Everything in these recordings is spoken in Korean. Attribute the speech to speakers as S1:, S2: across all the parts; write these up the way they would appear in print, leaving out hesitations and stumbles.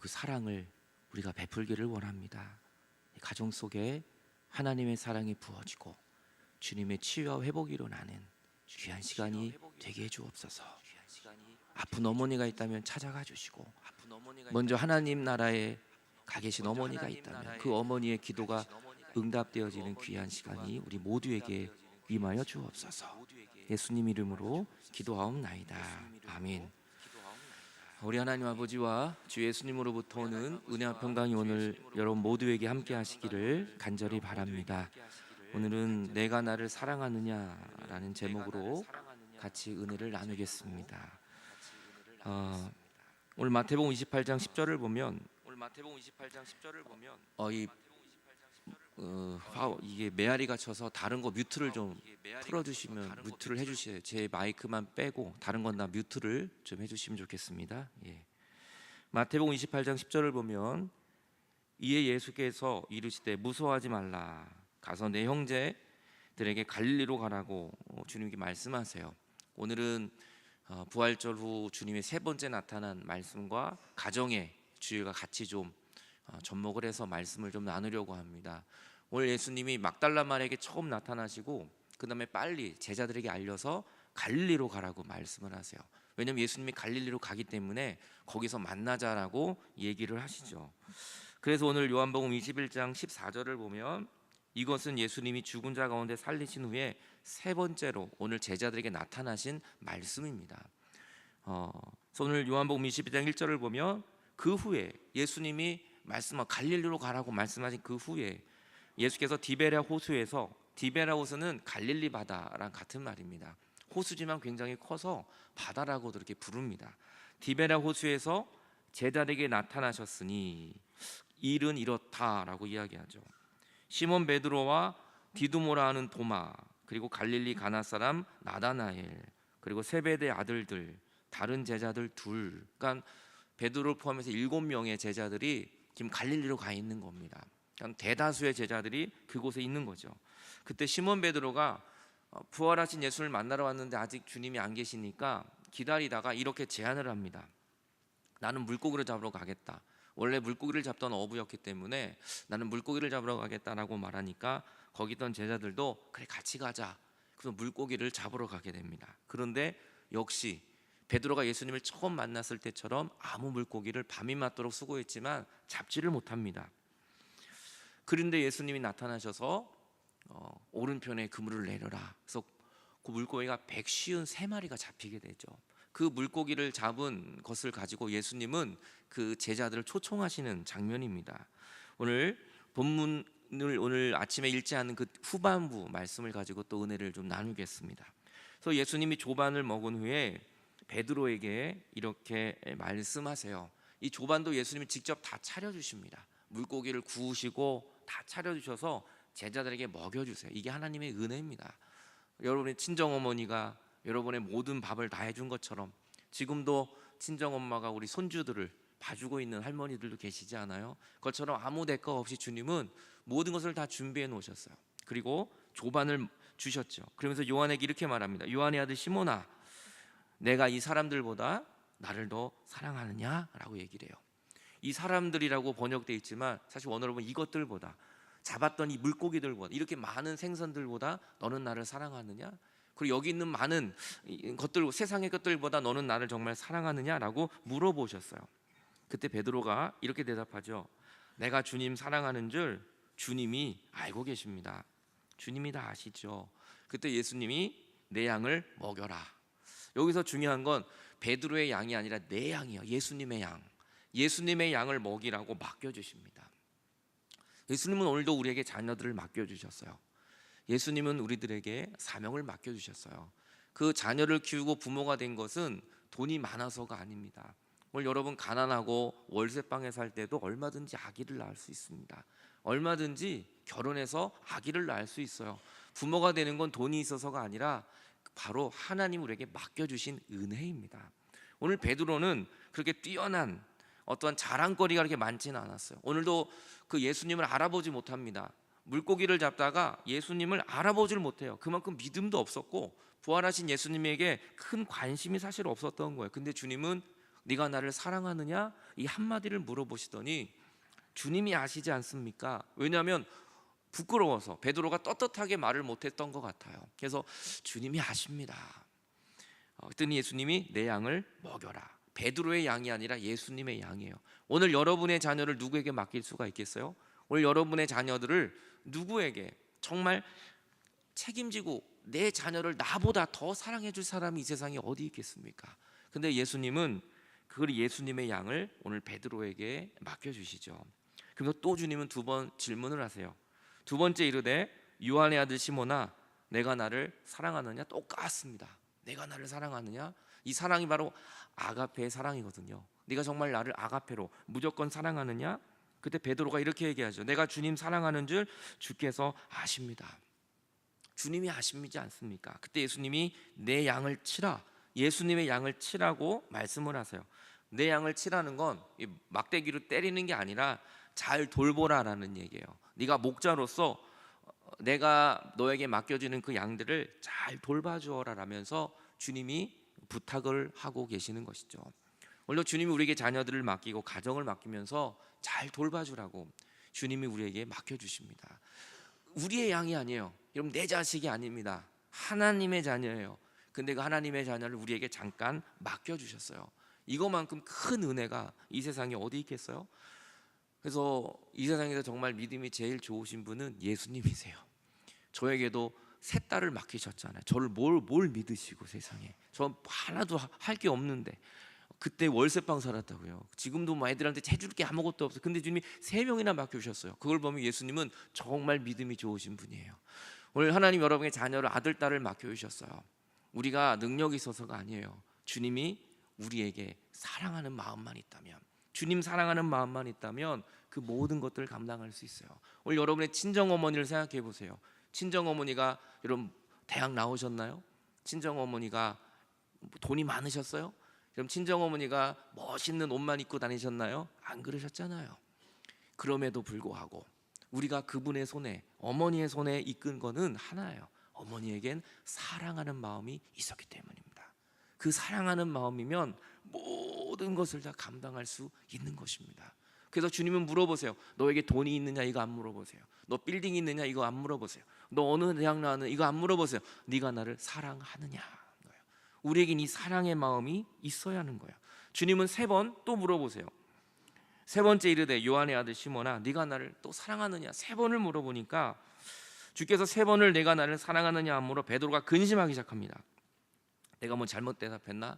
S1: 그 사랑을 우리가 베풀기를 원합니다. 가정 속에 하나님의 사랑이 부어지고 주님의 치유와 회복이 일어나는 귀한 시간이 되게 해주옵소서. 아픈 어머니가 있다면 찾아가 주시고, 먼저 하나님 나라에 가 계신 어머니가 있다면 그 어머니의 기도가 응답되어지는 귀한 시간이 우리 모두에게 임하여 주옵소서. 예수님 이름으로 기도하옵나이다. 아멘. 우리 하나님 아버지와 주 예수님으로부터 오는 은혜와 평강이 오늘 여러분 모두에게 함께 하시기를 간절히 바랍니다. 오늘은 내가 나를 사랑하느냐라는 제목으로 같이 은혜를 나누겠습니다. 오늘 마태복음 28장 10절을 보면 이게 메아리가 쳐서 다른 거 뮤트를 좀 풀어주시면, 뮤트를 해주세요. 제 마이크만 빼고 다른 건 다 뮤트를 좀 해주시면 좋겠습니다. 마태복음 28장 10절을 보면, 이에 예수께서 이르시되 무서워하지 말라, 가서 내 형제들에게 갈릴리로 가라고 주님께 말씀하세요. 오늘은 부활절 후 주님의 세 번째 나타난 말씀과 가정의 주일과 같이 좀 접목을 해서 말씀을 좀 나누려고 합니다. 오늘 예수님이 막달라 마리아에게 처음 나타나시고 그 다음에 빨리 제자들에게 알려서 갈릴리로 가라고 말씀을 하세요. 왜냐하면 예수님이 갈릴리로 가기 때문에 거기서 만나자라고 얘기를 하시죠. 그래서 오늘 요한복음 21장 14절을 보면, 이것은 예수님이 죽은 자 가운데 살리신 후에 세 번째로 오늘 제자들에게 나타나신 말씀입니다. 그래서 오늘 요한복음 22장 1절을 보면, 그 후에 예수님이 말씀한 갈릴리로 가라고 말씀하신 그 후에 예수께서 디베랴 호수에서, 디베랴 호수는 갈릴리 바다랑 같은 말입니다. 호수지만 굉장히 커서 바다라고도 이렇게 부릅니다. 디베랴 호수에서 제자들에게 나타나셨으니 일은 이렇다라고 이야기하죠. 시몬 베드로와 디두모라 하는 도마, 그리고 갈릴리 가나 사람 나다나엘, 그리고 세베대 아들들 다른 제자들 둘, 그러니까 베드로를 포함해서 7명의 제자들이 지금 갈릴리로 가 있는 겁니다. 그러니까 대다수의 제자들이 그곳에 있는 거죠. 그때 시몬 베드로가 부활하신 예수를 만나러 왔는데 아직 주님이 안 계시니까 기다리다가 이렇게 제안을 합니다. 나는 물고기를 잡으러 가겠다. 원래 물고기를 잡던 어부였기 때문에 나는 물고기를 잡으러 가겠다라고 말하니까 거기 있던 제자들도 그래 같이 가자. 그래서 물고기를 잡으러 가게 됩니다. 그런데 역시 베드로가 예수님을 처음 만났을 때처럼 아무 물고기를 밤이 맞도록 수고했지만 잡지를 못합니다. 그런데 예수님이 나타나셔서 오른편에 그물을 내려라. 그래서 그 물고기가 153마리가 잡히게 되죠. 그 물고기를 잡은 것을 가지고 예수님은 그 제자들을 초청하시는 장면입니다. 오늘 본문을 오늘 아침에 읽지 않은 그 후반부 말씀을 가지고 또 은혜를 좀 나누겠습니다. 그래서 예수님이 조반을 먹은 후에 베드로에게 이렇게 말씀하세요. 이 조반도 예수님이 직접 다 차려주십니다. 물고기를 구우시고 다 차려주셔서 제자들에게 먹여주세요. 이게 하나님의 은혜입니다. 여러분의 친정어머니가 여러분의 모든 밥을 다 해준 것처럼 지금도 친정엄마가 우리 손주들을 봐주고 있는 할머니들도 계시지 않아요? 그것처럼 아무 대가 없이 주님은 모든 것을 다 준비해 놓으셨어요. 그리고 조반을 주셨죠. 그러면서 요한에게 이렇게 말합니다. 요한의 아들 시몬아, 내가 이 사람들보다 나를 더 사랑하느냐? 라고 얘기를 해요. 이 사람들이라고 번역되어 있지만 사실 원어로 보면 이것들보다, 잡았던 이 물고기들보다, 이렇게 많은 생선들보다 너는 나를 사랑하느냐? 그리고 여기 있는 많은 것들, 세상의 것들보다 너는 나를 정말 사랑하느냐라고 물어보셨어요. 그때 베드로가 이렇게 대답하죠. 내가 주님 사랑하는 줄 주님이 알고 계십니다. 주님이 다 아시죠. 그때 예수님이 내 양을 먹여라. 여기서 중요한 건 베드로의 양이 아니라 내 양이에요. 예수님의 양. 예수님의 양을 먹이라고 맡겨주십니다. 예수님은 오늘도 우리에게 자녀들을 맡겨주셨어요. 예수님은 우리들에게 사명을 맡겨주셨어요. 그 자녀를 키우고 부모가 된 것은 돈이 많아서가 아닙니다. 오늘 여러분 가난하고 월세방에 살 때도 얼마든지 아기를 낳을 수 있습니다. 얼마든지 결혼해서 아기를 낳을 수 있어요. 부모가 되는 건 돈이 있어서가 아니라 바로 하나님 우리에게 맡겨주신 은혜입니다. 오늘 베드로는 그렇게 뛰어난 어떠한 자랑거리가 그렇게 많지는 않았어요. 오늘도 그 예수님을 알아보지 못합니다. 물고기를 잡다가 예수님을 알아보질 못해요. 그만큼 믿음도 없었고 부활하신 예수님에게 큰 관심이 사실 없었던 거예요. 근데 주님은 네가 나를 사랑하느냐? 이 한마디를 물어보시더니 주님이 아시지 않습니까? 왜냐하면 부끄러워서 베드로가 떳떳하게 말을 못했던 것 같아요. 그래서 주님이 아십니다. 그랬더니 예수님이 내 양을 먹여라. 베드로의 양이 아니라 예수님의 양이에요. 오늘 여러분의 자녀를 누구에게 맡길 수가 있겠어요? 오늘 여러분의 자녀들을 누구에게 정말 책임지고 내 자녀를 나보다 더 사랑해 줄 사람이 이 세상에 어디 있겠습니까? 근데 예수님은 그 예수님의 양을 오늘 베드로에게 맡겨주시죠. 그래서 또 주님은 두 번 질문을 하세요. 두 번째 이르되 요한의 아들 시몬아 내가 나를 사랑하느냐? 똑같습니다. 내가 나를 사랑하느냐? 이 사랑이 바로 아가페의 사랑이거든요. 네가 정말 나를 아가페로 무조건 사랑하느냐? 그때 베드로가 이렇게 얘기하죠. 내가 주님 사랑하는 줄 주께서 아십니다. 주님이 아십니지 않습니까? 그때 예수님이 내 양을 치라. 예수님의 양을 치라고 말씀을 하세요. 내 양을 치라는 건 막대기로 때리는 게 아니라 잘 돌보라라는 얘기예요. 네가 목자로서 내가 너에게 맡겨지는 그 양들을 잘 돌봐주어라 라면서 주님이 부탁을 하고 계시는 것이죠. 원래 주님이 우리에게 자녀들을 맡기고 가정을 맡기면서 잘 돌봐주라고 주님이 우리에게 맡겨주십니다. 우리의 양이 아니에요. 여러분 내 자식이 아닙니다. 하나님의 자녀예요. 근데 그 하나님의 자녀를 우리에게 잠깐 맡겨주셨어요. 이거만큼 큰 은혜가 이 세상에 어디 있겠어요? 그래서 이 세상에서 정말 믿음이 제일 좋으신 분은 예수님이세요. 저에게도 세 딸을 맡기셨잖아요. 저를 뭘 믿으시고 세상에 저 하나도 할 게 없는데 그때 월세방 살았다고요. 지금도 뭐 애들한테 해줄 게 아무것도 없어요. 근데 주님이 3명이나 맡겨주셨어요. 그걸 보면 예수님은 정말 믿음이 좋으신 분이에요. 오늘 하나님 여러분의 자녀를 아들, 딸을 맡겨주셨어요. 우리가 능력이 있어서가 아니에요. 주님이 우리에게 사랑하는 마음만 있다면, 주님 사랑하는 마음만 있다면 그 모든 것들을 감당할 수 있어요. 오늘 여러분의 친정어머니를 생각해 보세요. 친정어머니가 여러분 대학 나오셨나요? 친정어머니가 돈이 많으셨어요? 그럼 친정어머니가 멋있는 옷만 입고 다니셨나요? 안 그러셨잖아요. 그럼에도 불구하고 우리가 그분의 손에, 어머니의 손에 이끈 거는 하나예요. 어머니에겐 사랑하는 마음이 있었기 때문입니다. 그 사랑하는 마음이면 모든 것을 다 감당할 수 있는 것입니다. 그래서 주님은 물어보세요. 너에게 돈이 있느냐 이거 안 물어보세요. 너 빌딩이 있느냐 이거 안 물어보세요. 너 어느 대학 나왔느냐 이거 안 물어보세요. 네가 나를 사랑하느냐. 우리에겐 이 사랑의 마음이 있어야 하는 거예요. 주님은 3번 또 물어보세요. 세 번째 이르되 요한의 아들 시몬아 네가 나를 또 사랑하느냐. 3번을 물어보니까 주께서 3번을 내가 나를 사랑하느냐 하므로 베드로가 근심하기 시작합니다. 내가 뭐 잘못 대답했나?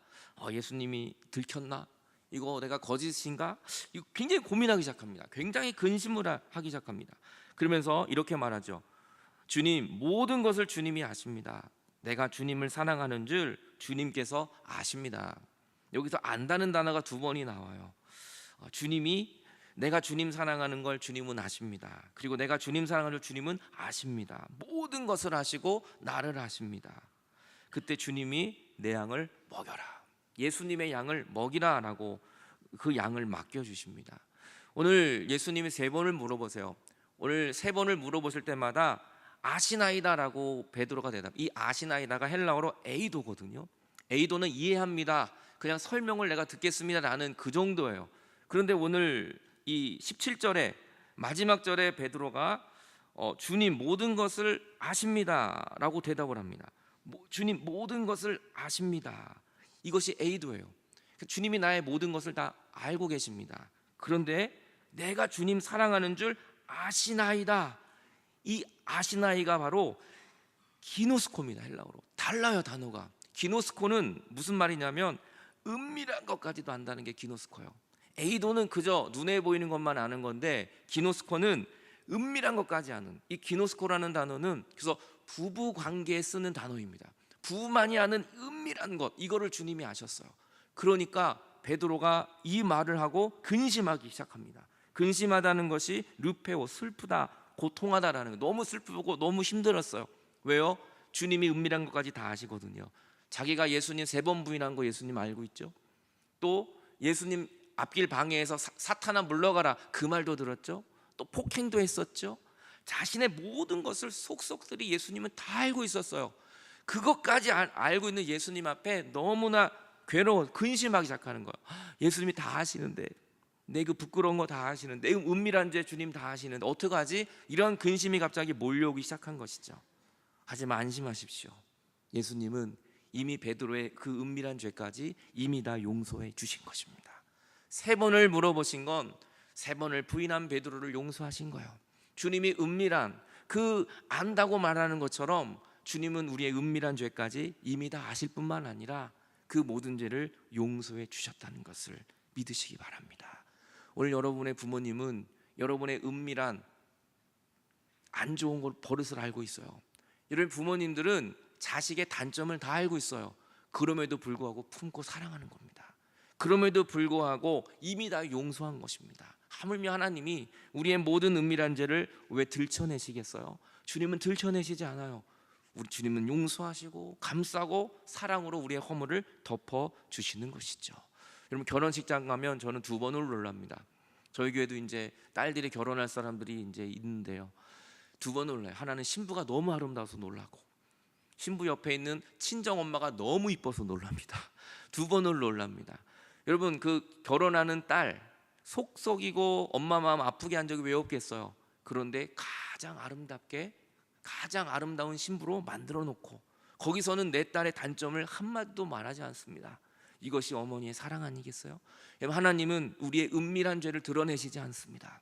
S1: 예수님이 들켰나? 이거 내가 거짓인가? 이거 굉장히 고민하기 시작합니다. 굉장히 근심을 하기 시작합니다. 그러면서 이렇게 말하죠. 주님 모든 것을 주님이 아십니다. 내가 주님을 사랑하는 줄 주님께서 아십니다. 여기서 안다는 단어가 2번이 나와요. 주님이 내가 주님 사랑하는 걸 주님은 아십니다. 그리고 내가 주님 사랑하는 걸 주님은 아십니다. 모든 것을 아시고 나를 아십니다. 그때 주님이 내 양을 먹여라. 예수님의 양을 먹이라라고 그 양을 맡겨주십니다. 오늘 예수님이 3번을 물어보세요. 오늘 3번을 물어보실 때마다 아시나이다라고 베드로가 대답. 이 아시나이다가 헬라어로 에이도거든요. 에이도는 이해합니다. 그냥 설명을 내가 듣겠습니다라는 그 정도예요. 그런데 오늘 이 17절에 마지막 절에 베드로가 주님 모든 것을 아십니다라고 대답을 합니다. 주님 모든 것을 아십니다. 이것이 에이도예요. 주님이 나의 모든 것을 다 알고 계십니다. 그런데 내가 주님 사랑하는 줄 아시나이다. 이 아시나이가 바로 기노스코입니다. 헬라어로 달라요. 단어가 기노스코는 무슨 말이냐면 은밀한 것까지도 안다는 게 기노스코예요. 에이도는 그저 눈에 보이는 것만 아는 건데 기노스코는 은밀한 것까지 아는. 이 기노스코라는 단어는 그래서 부부 관계에 쓰는 단어입니다. 부부만이 아는 은밀한 것, 이거를 주님이 아셨어요. 그러니까 베드로가 이 말을 하고 근심하기 시작합니다. 근심하다는 것이 르페오, 슬프다, 고통하다라는 거. 너무 슬프고 너무 힘들었어요. 왜요? 주님이 은밀한 것까지 다 아시거든요. 자기가 예수님 3번 부인한 거 예수님 알고 있죠. 또 예수님 앞길 방해해서 사탄아 물러가라 그 말도 들었죠. 또 폭행도 했었죠. 자신의 모든 것을 속속들이 예수님은 다 알고 있었어요. 그것까지 알고 있는 예수님 앞에 너무나 괴로워 근심하기 시작하는 거예요. 예수님이 다 하시는데, 내 그 부끄러운 거 다 하시는데, 내 은밀한 죄 주님 다 하시는데 어떡하지? 이런 근심이 갑자기 몰려오기 시작한 것이죠. 하지만 안심하십시오. 예수님은 이미 베드로의 그 은밀한 죄까지 이미 다 용서해 주신 것입니다. 3번을 물어보신 건 3번을 부인한 베드로를 용서하신 거예요. 주님이 은밀한 그 안다고 말하는 것처럼 주님은 우리의 은밀한 죄까지 이미 다 아실 뿐만 아니라 그 모든 죄를 용서해 주셨다는 것을 믿으시기 바랍니다. 오늘 여러분의 부모님은 여러분의 은밀한 안 좋은 버릇을 알고 있어요. 여러분 부모님들은 자식의 단점을 다 알고 있어요. 그럼에도 불구하고 품고 사랑하는 겁니다. 그럼에도 불구하고 이미 다 용서한 것입니다. 하물며 하나님이 우리의 모든 은밀한 죄를 왜 들춰내시겠어요? 주님은 들춰내시지 않아요. 우리 주님은 용서하시고 감싸고 사랑으로 우리의 허물을 덮어주시는 것이죠. 여러분 결혼식장 가면 저는 2번을 놀랍니다. 저희 교회도 이제 딸들이 결혼할 사람들이 이제 있는데요, 2번 놀라요. 하나는 신부가 너무 아름다워서 놀라고, 신부 옆에 있는 친정 엄마가 너무 이뻐서 놀랍니다. 2번을 놀랍니다. 여러분 그 결혼하는 딸 속 썩이고 엄마 마음 아프게 한 적이 왜 없겠어요? 그런데 가장 아름답게 가장 아름다운 신부로 만들어 놓고 거기서는 내 딸의 단점을 한마디도 말하지 않습니다. 이것이 어머니의 사랑 아니겠어요? 하나님은 우리의 은밀한 죄를 드러내시지 않습니다.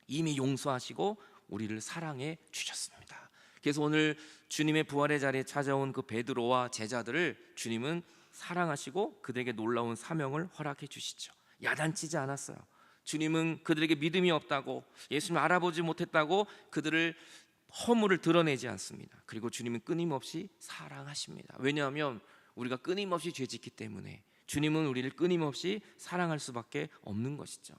S1: 이미 용서하시고 우리를 사랑해 주셨습니다. 그래서 오늘 주님의 부활의 자리에 찾아온 그 베드로와 제자들을 주님은 사랑하시고 그들에게 놀라운 사명을 허락해 주시죠. 야단치지 않았어요. 주님은 그들에게 믿음이 없다고, 예수님을 알아보지 못했다고 그들을 허물을 드러내지 않습니다. 그리고 주님은 끊임없이 사랑하십니다. 왜냐하면 우리가 끊임없이 죄짓기 때문에 주님은 우리를 끊임없이 사랑할 수밖에 없는 것이죠.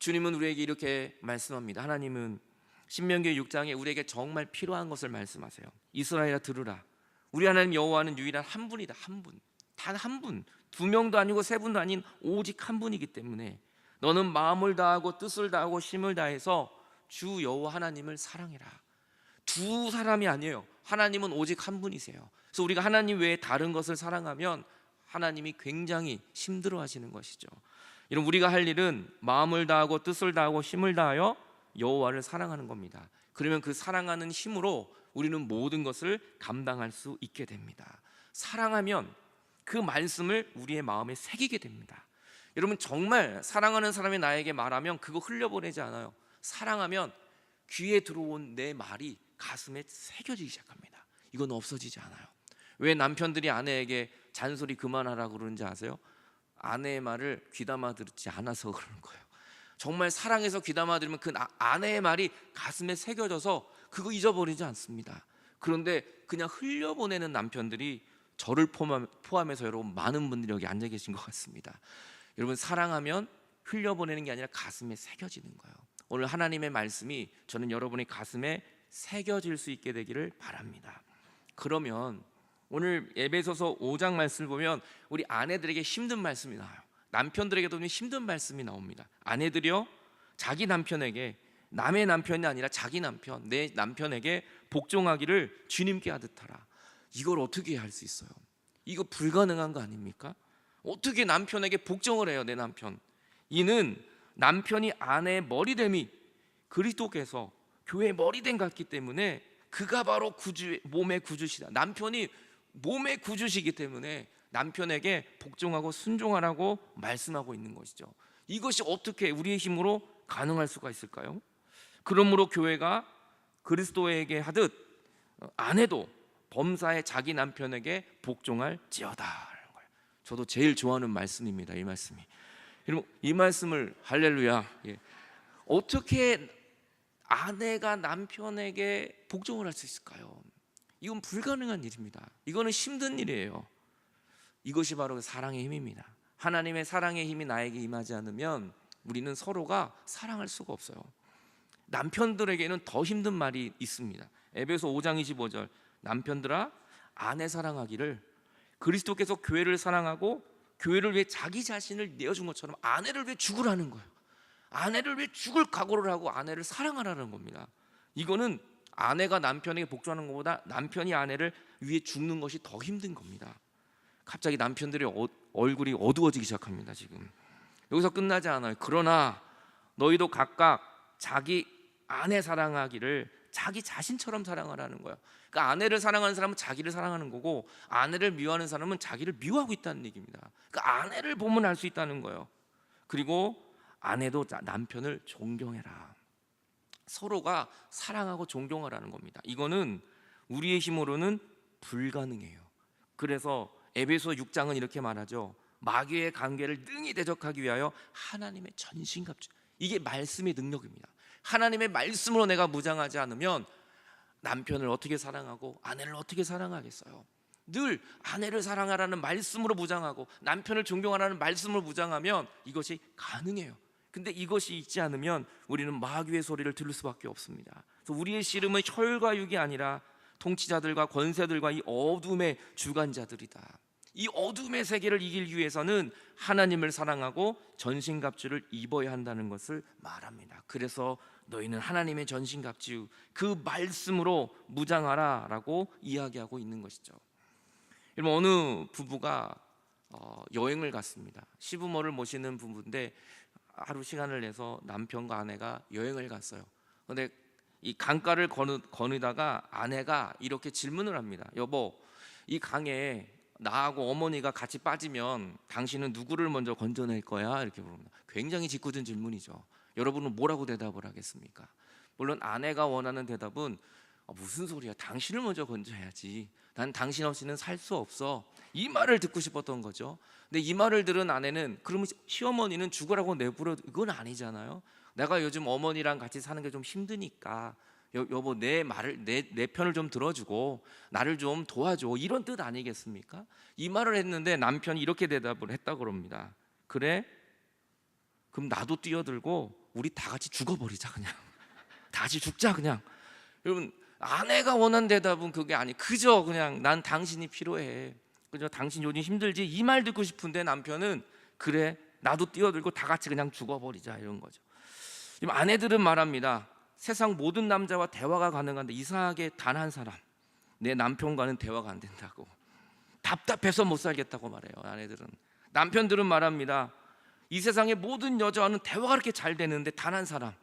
S1: 주님은 우리에게 이렇게 말씀합니다. 하나님은 신명기 6장에 우리에게 정말 필요한 것을 말씀하세요. 이스라엘아 들으라. 우리 하나님 여호와는 유일한 한 분이다. 한 분. 단 한 분. 2명도 아니고 3분도 아닌 오직 한 분이기 때문에 너는 마음을 다하고 뜻을 다하고 힘을 다해서 주 여호와 하나님을 사랑해라. 2 사람이 아니에요. 하나님은 오직 한 분이세요. 그래서 우리가 하나님 외에 다른 것을 사랑하면 하나님이 굉장히 힘들어 하시는 것이죠. 여러분 우리가 할 일은 마음을 다하고 뜻을 다하고 힘을 다하여 여호와를 사랑하는 겁니다. 그러면 그 사랑하는 힘으로 우리는 모든 것을 감당할 수 있게 됩니다. 사랑하면 그 말씀을 우리의 마음에 새기게 됩니다. 여러분 정말 사랑하는 사람이 나에게 말하면 그거 흘려보내지 않아요. 사랑하면 귀에 들어온 내 말이 가슴에 새겨지기 시작합니다. 이건 없어지지 않아요. 왜 남편들이 아내에게 잔소리 그만하라고 그러는지 아세요? 아내의 말을 귀담아 듣지 않아서 그러는 거예요. 정말 사랑해서 귀담아 들으면 그 아내의 말이 가슴에 새겨져서 그거 잊어버리지 않습니다. 그런데 그냥 흘려보내는 남편들이 저를 포함해서 여러분 많은 분들이 여기 앉아 계신 것 같습니다. 여러분 사랑하면 흘려보내는 게 아니라 가슴에 새겨지는 거예요. 오늘 하나님의 말씀이 저는 여러분의 가슴에 새겨질 수 있게 되기를 바랍니다. 그러면 오늘 에베소서 5장 말씀을 보면 우리 아내들에게 힘든 말씀이 나와요. 남편들에게도 힘든 말씀이 나옵니다. 아내들이요 자기 남편에게, 남의 남편이 아니라 자기 남편, 내 남편에게 복종하기를 주님께 하듯 하라. 이걸 어떻게 할 수 있어요? 이거 불가능한 거 아닙니까? 어떻게 남편에게 복종을 해요? 내 남편. 이는 남편이 아내의 머리됨이 그리스도께서 교회의 머리됨 같기 때문에 그가 바로 몸의 구주시다. 남편이 몸의 구주시기 때문에 남편에게 복종하고 순종하라고 말씀하고 있는 것이죠. 이것이 어떻게 우리의 힘으로 가능할 수가 있을까요? 그러므로 교회가 그리스도에게 하듯 아내도 범사에 자기 남편에게 복종할지어다. 저도 제일 좋아하는 말씀입니다. 이 말씀이. 여러분 이 말씀을 할렐루야. 어떻게 아내가 남편에게 복종을 할 수 있을까요? 이건 불가능한 일입니다. 이거는 힘든 일이에요. 이것이 바로 사랑의 힘입니다. 하나님의 사랑의 힘이 나에게 임하지 않으면 우리는 서로가 사랑할 수가 없어요. 남편들에게는 더 힘든 말이 있습니다. 에베소 5장 25절 남편들아 아내 사랑하기를 그리스도께서 교회를 사랑하고 교회를 위해 자기 자신을 내어준 것처럼 아내를 위해 죽으라는 거예요. 아내를 위해 죽을 각오를 하고 아내를 사랑하라는 겁니다. 이거는 아내가 남편에게 복종하는 것보다 남편이 아내를 위해 죽는 것이 더 힘든 겁니다. 갑자기 남편들의 얼굴이 어두워지기 시작합니다. 지금 여기서 끝나지 않아요. 그러나 너희도 각각 자기 아내 사랑하기를 자기 자신처럼 사랑하라는 거예요. 그러니까 아내를 사랑하는 사람은 자기를 사랑하는 거고, 아내를 미워하는 사람은 자기를 미워하고 있다는 얘기입니다. 그러니까 아내를 보면 알 수 있다는 거예요. 그리고 아내도 남편을 존경해라. 서로가 사랑하고 존경하라는 겁니다. 이거는 우리의 힘으로는 불가능해요. 그래서 에베소 6장은 이렇게 말하죠. 마귀의 관계를 능히 대적하기 위하여 하나님의 전신갑주. 이게 말씀의 능력입니다. 하나님의 말씀으로 내가 무장하지 않으면 남편을 어떻게 사랑하고 아내를 어떻게 사랑하겠어요? 늘 아내를 사랑하라는 말씀으로 무장하고 남편을 존경하라는 말씀으로 무장하면 이것이 가능해요. 근데 이것이 있지 않으면 우리는 마귀의 소리를 들을 수밖에 없습니다. 그래서 우리의 씨름은 혈과 육이 아니라 통치자들과 권세들과 이 어둠의 주관자들이다. 이 어둠의 세계를 이기기 위해서는 하나님을 사랑하고 전신갑주를 입어야 한다는 것을 말합니다. 그래서 너희는 하나님의 전신갑주, 그 말씀으로 무장하라 라고 이야기하고 있는 것이죠. 여러분, 어느 부부가 여행을 갔습니다. 시부모를 모시는 부부인데 하루 시간을 내서 남편과 아내가 여행을 갔어요. 그런데 이 강가를 거느다가 아내가 이렇게 질문을 합니다. 여보, 이 강에 나하고 어머니가 같이 빠지면 당신은 누구를 먼저 건져낼 거야? 이렇게 물어봅니다. 굉장히 짓궂은 질문이죠. 여러분은 뭐라고 대답을 하겠습니까? 물론 아내가 원하는 대답은 무슨 소리야, 당신을 먼저 건져야지, 난 당신 없이는 살 수 없어, 이 말을 듣고 싶었던 거죠. 근데 이 말을 들은 아내는 그러면 시어머니는 죽으라고 내버려, 이건 아니잖아요. 내가 요즘 어머니랑 같이 사는 게 좀 힘드니까 여보 내 말을 내 편을 좀 들어주고 나를 좀 도와줘, 이런 뜻 아니겠습니까? 이 말을 했는데 남편이 이렇게 대답을 했다고 합니다. 그래? 그럼 나도 뛰어들고 우리 다 같이 죽어버리자, 그냥 다 같이 죽자 그냥. 여러분, 아내가 원하는 대답은 그게 아니, 그저 그냥 난 당신이 필요해, 그저 당신 요즘 힘들지, 이 말 듣고 싶은데 남편은 그래 나도 뛰어들고 다 같이 그냥 죽어버리자, 이런 거죠. 지금 아내들은 말합니다. 세상 모든 남자와 대화가 가능한데 이상하게 단 한 사람, 내 남편과는 대화가 안 된다고, 답답해서 못 살겠다고 말해요. 아내들은. 남편들은 말합니다. 이 세상의 모든 여자와는 대화가 그렇게 잘 되는데 단 한 사람,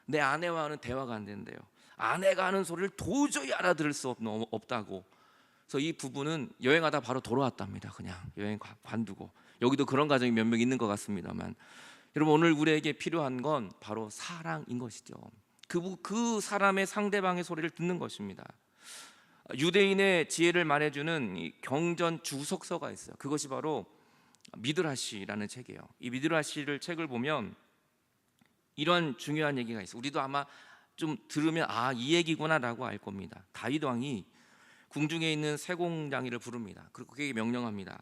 S1: 내 아내와는 대화가 안 된대요. 아내가 하는 소리를 도저히 알아들을 수 없다고. 그래서 이 부부는 여행하다 바로 돌아왔답니다. 그냥 여행 관두고. 여기도 그런 가정이 몇 명 있는 것 같습니다만, 여러분, 오늘 우리에게 필요한 건 바로 사랑인 것이죠. 그 사람의 상대방의 소리를 듣는 것입니다. 유대인의 지혜를 말해주는 이 경전 주석서가 있어요. 그것이 바로 미드라시라는 책이에요. 이 미드라시를 책을 보면 이런 중요한 얘기가 있어요. 우리도 아마 좀 들으면 이 얘기구나라고 알 겁니다. 다윗 왕이 궁중에 있는 세공장이를 부릅니다. 그리고 그에게 명령합니다.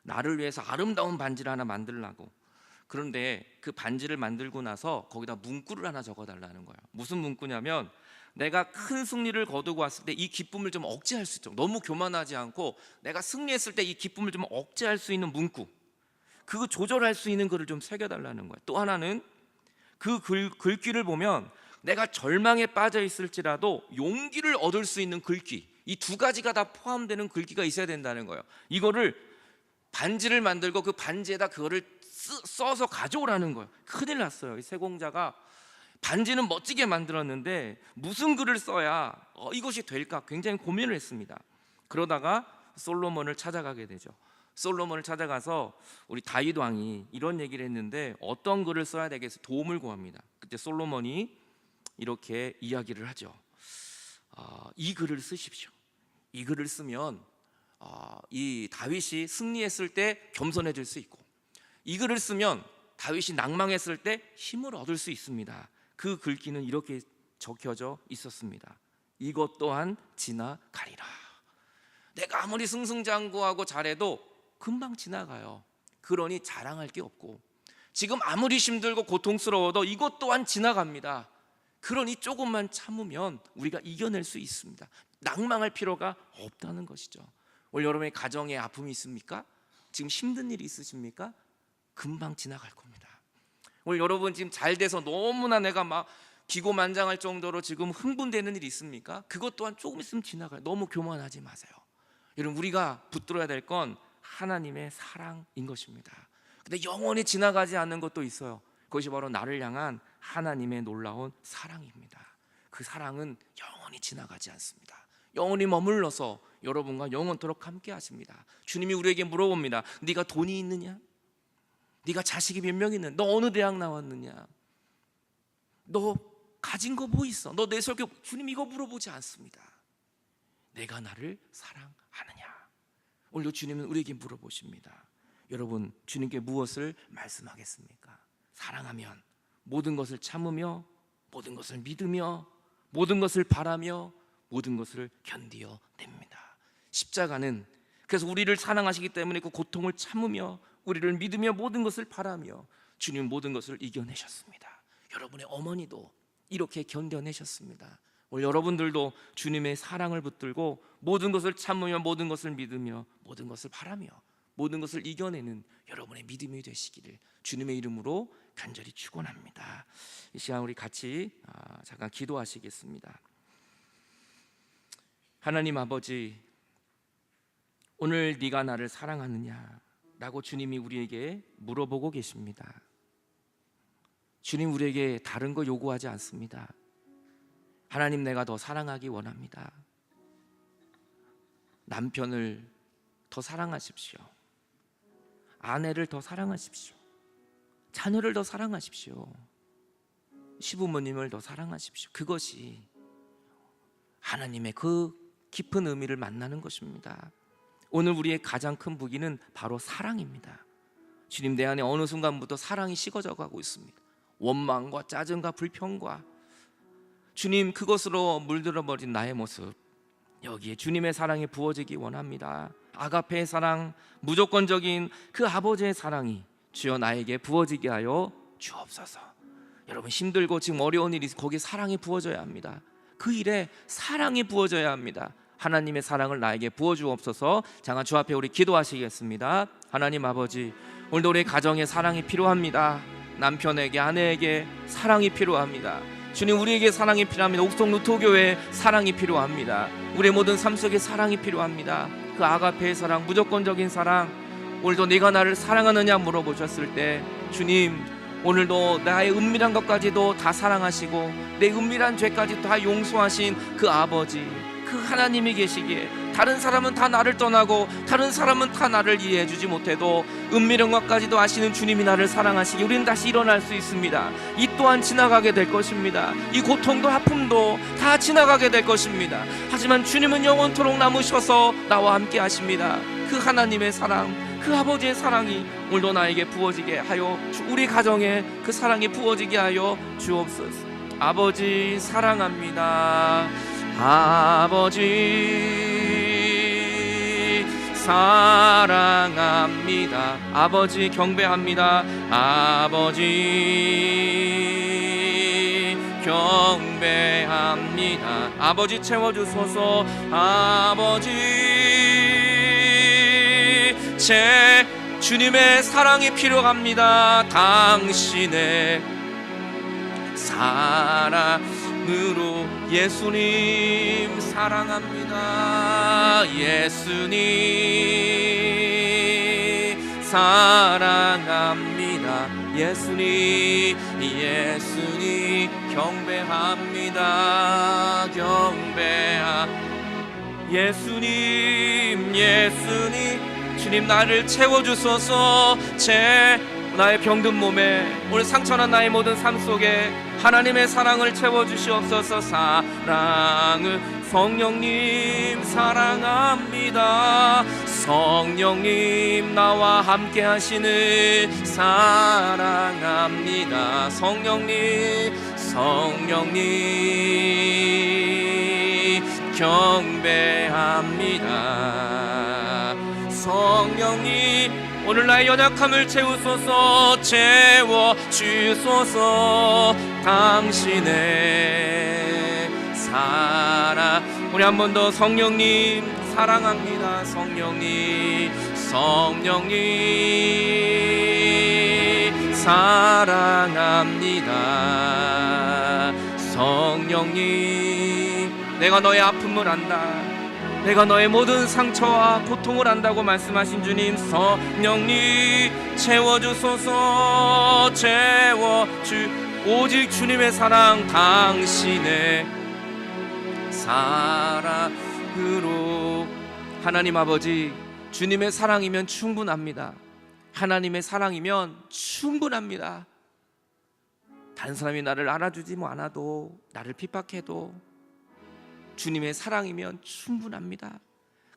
S1: 나를 위해서 아름다운 반지를 하나 만들라고. 그런데 그 반지를 만들고 나서 거기다 문구를 하나 적어달라는 거예요. 무슨 문구냐면, 내가 큰 승리를 거두고 왔을 때 이 기쁨을 좀 억제할 수 있죠. 너무 교만하지 않고 내가 승리했을 때 이 기쁨을 좀 억제할 수 있는 문구, 그거 조절할 수 있는 글을 좀 새겨달라는 거예요. 또 하나는 그 글귀를 보면 내가 절망에 빠져 있을지라도 용기를 얻을 수 있는 글귀, 이 두 가지가 다 포함되는 글귀가 있어야 된다는 거예요. 이거를 반지를 만들고 그 반지에다 그거를 써서 가져오라는 거예요. 큰일 났어요. 이 세공자가 반지는 멋지게 만들었는데 무슨 글을 써야 이것이 될까 굉장히 고민을 했습니다. 그러다가 솔로몬을 찾아가게 되죠. 솔로몬을 찾아가서 우리 다윗 왕이 이런 얘기를 했는데 어떤 글을 써야 되겠어, 도움을 구합니다. 그때 솔로몬이 이렇게 이야기를 하죠. 이 글을 쓰십시오. 이 글을 쓰면 이 다윗이 승리했을 때 겸손해질 수 있고, 이 글을 쓰면 다윗이 낭망했을 때 힘을 얻을 수 있습니다. 그 글귀는 이렇게 적혀져 있었습니다. 이것 또한 지나가리라. 내가 아무리 승승장구하고 잘해도 금방 지나가요. 그러니 자랑할 게 없고, 지금 아무리 힘들고 고통스러워도 이것 또한 지나갑니다. 그러니 조금만 참으면 우리가 이겨낼 수 있습니다. 낭망할 필요가 없다는 것이죠. 오늘 여러분의 가정에 아픔이 있습니까? 지금 힘든 일이 있으십니까? 금방 지나갈 겁니다. 오늘 여러분 지금 잘 돼서 너무나 내가 막 기고만장할 정도로 지금 흥분되는 일이 있습니까? 그것 또한 조금 있으면 지나가요. 너무 교만하지 마세요. 여러분, 우리가 붙들어야 될 건 하나님의 사랑인 것입니다. 근데 영원히 지나가지 않는 것도 있어요. 그것이 바로 나를 향한 하나님의 놀라운 사랑입니다. 그 사랑은 영원히 지나가지 않습니다. 영원히 머물러서 여러분과 영원토록 함께 하십니다. 주님이 우리에게 물어봅니다. 네가 돈이 있느냐? 네가 자식이 몇 명 있느냐? 너 어느 대학 나왔느냐? 너 가진 거 뭐 있어? 너 내 설교. 주님 이거 물어보지 않습니다. 내가 나를 사랑하느냐? 오늘도 주님은 우리에게 물어보십니다. 여러분, 주님께 무엇을 말씀하겠습니까? 사랑하면 모든 것을 참으며, 모든 것을 믿으며, 모든 것을 바라며, 모든 것을 견디어 냅니다. 십자가는 그래서 우리를 사랑하시기 때문에 그 고통을 참으며, 우리를 믿으며, 모든 것을 바라며 주님 모든 것을 이겨내셨습니다. 여러분의 어머니도 이렇게 견뎌내셨습니다. 오늘 여러분들도 주님의 사랑을 붙들고 모든 것을 참으며, 모든 것을 믿으며, 모든 것을 바라며, 모든 것을 이겨내는 여러분의 믿음이 되시기를 주님의 이름으로 간절히 축원합니다. 이 시간 우리 같이 잠깐 기도하시겠습니다. 하나님 아버지, 오늘 네가 나를 사랑하느냐 라고 주님이 우리에게 물어보고 계십니다. 주님, 우리에게 다른 거 요구하지 않습니다. 하나님, 내가 더 사랑하기 원합니다. 남편을 더 사랑하십시오. 아내를 더 사랑하십시오. 자녀를 더 사랑하십시오. 시부모님을 더 사랑하십시오. 그것이 하나님의 그 깊은 의미를 만나는 것입니다. 오늘 우리의 가장 큰 무기는 바로 사랑입니다. 주님, 내 안에 어느 순간부터 사랑이 식어져 가고 있습니다. 원망과 짜증과 불평과 주님, 그것으로 물들어버린 나의 모습, 여기에 주님의 사랑이 부어지기 원합니다. 아가페의 사랑, 무조건적인 그 아버지의 사랑이 주여 나에게 부어지게 하여 주옵소서. 여러분, 힘들고 지금 어려운 일이 있어, 거기에 사랑이 부어져야 합니다. 그 일에 사랑이 부어져야 합니다. 하나님의 사랑을 나에게 부어주옵소서. 잠깐 주 앞에 우리 기도하시겠습니다. 하나님 아버지, 오늘도 우리 가정에 사랑이 필요합니다. 남편에게, 아내에게 사랑이 필요합니다. 주님, 우리에게 사랑이 필요합니다. 옥성 루터교회에 사랑이 필요합니다. 우리의 모든 삶 속에 사랑이 필요합니다. 그 아가페의 사랑, 무조건적인 사랑, 오늘도 네가 나를 사랑하느냐 물어보셨을 때 주님, 오늘도 나의 은밀한 것까지도 다 사랑하시고 내 은밀한 죄까지 다 용서하신 그 아버지, 그 하나님이 계시기에 다른 사람은 다 나를 떠나고 다른 사람은 다 나를 이해해 주지 못해도 은밀한 것까지도 아시는 주님이 나를 사랑하시기 우리는 다시 일어날 수 있습니다. 이 또한 지나가게 될 것입니다. 이 고통도 아픔도 다 지나가게 될 것입니다. 하지만 주님은 영원토록 남으셔서 나와 함께 하십니다. 그 하나님의 사랑, 그 아버지의 사랑이 오늘도 나에게 부어지게 하여, 우리 가정에 그 사랑이 부어지게 하여 주옵소서. 아버지 사랑합니다. 아버지 사랑합니다. 아버지 경배합니다. 아버지 경배합니다. 아버지 채워주소서. 아버지, 제 주님의 사랑이 필요합니다. 당신의 사랑으로 예수님 사랑합니다. 예수님 사랑합니다. 예수님, 예수님 경배합니다. 예수님, 예수님, 주님 나를 채워주소서. 나의 병든 몸에, 오늘 상처난 나의 모든 삶 속에 하나님의 사랑을 채워주시옵소서. 사랑을, 성령님 사랑합니다. 성령님 나와 함께 하시는 사랑합니다. 성령님, 성령님 경배합니다. 성령님, 오늘 나의 연약함을 채우소서. 채워주소서. 당신의 사랑, 우리 한 번 더 성령님 사랑합니다. 성령님, 성령님 사랑합니다. 성령님, 내가 너의 아픔을 안다. 내가 너의 모든 상처와 고통을 안다고 말씀하신 주님, 성령님 채워주소서. 오직 주님의 사랑, 당신의 사랑으로. 하나님 아버지, 주님의 사랑이면 충분합니다. 하나님의 사랑이면 충분합니다. 다른 사람이 나를 알아주지 않아도, 나를 핍박해도 주님의 사랑이면 충분합니다.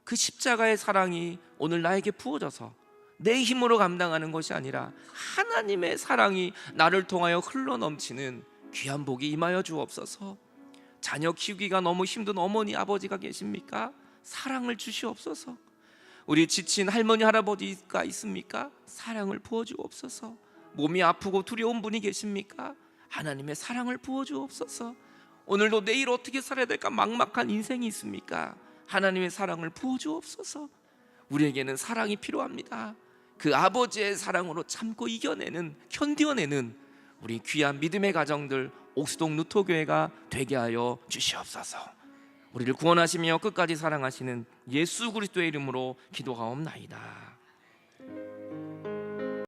S1: 그 십자가의 사랑이 오늘 나에게 부어져서 내 힘으로 감당하는 것이 아니라 하나님의 사랑이 나를 통하여 흘러넘치는 귀한 복이 임하여 주옵소서. 자녀 키우기가 너무 힘든 어머니 아버지가 계십니까? 사랑을 주시옵소서. 우리 지친 할머니 할아버지가 있습니까? 사랑을 부어주옵소서. 몸이 아프고 두려운 분이 계십니까? 하나님의 사랑을 부어주옵소서. 오늘도 내일 어떻게 살아야 될까 막막한 인생이 있습니까? 하나님의 사랑을 부어주옵소서. 우리에게는 사랑이 필요합니다. 그 아버지의 사랑으로 참고 이겨내는, 견뎌내는 우리 귀한 믿음의 가정들, 옥수동 누토교회가 되게 하여 주시옵소서. 우리를 구원하시며 끝까지 사랑하시는 예수 그리스도의 이름으로 기도하옵나이다.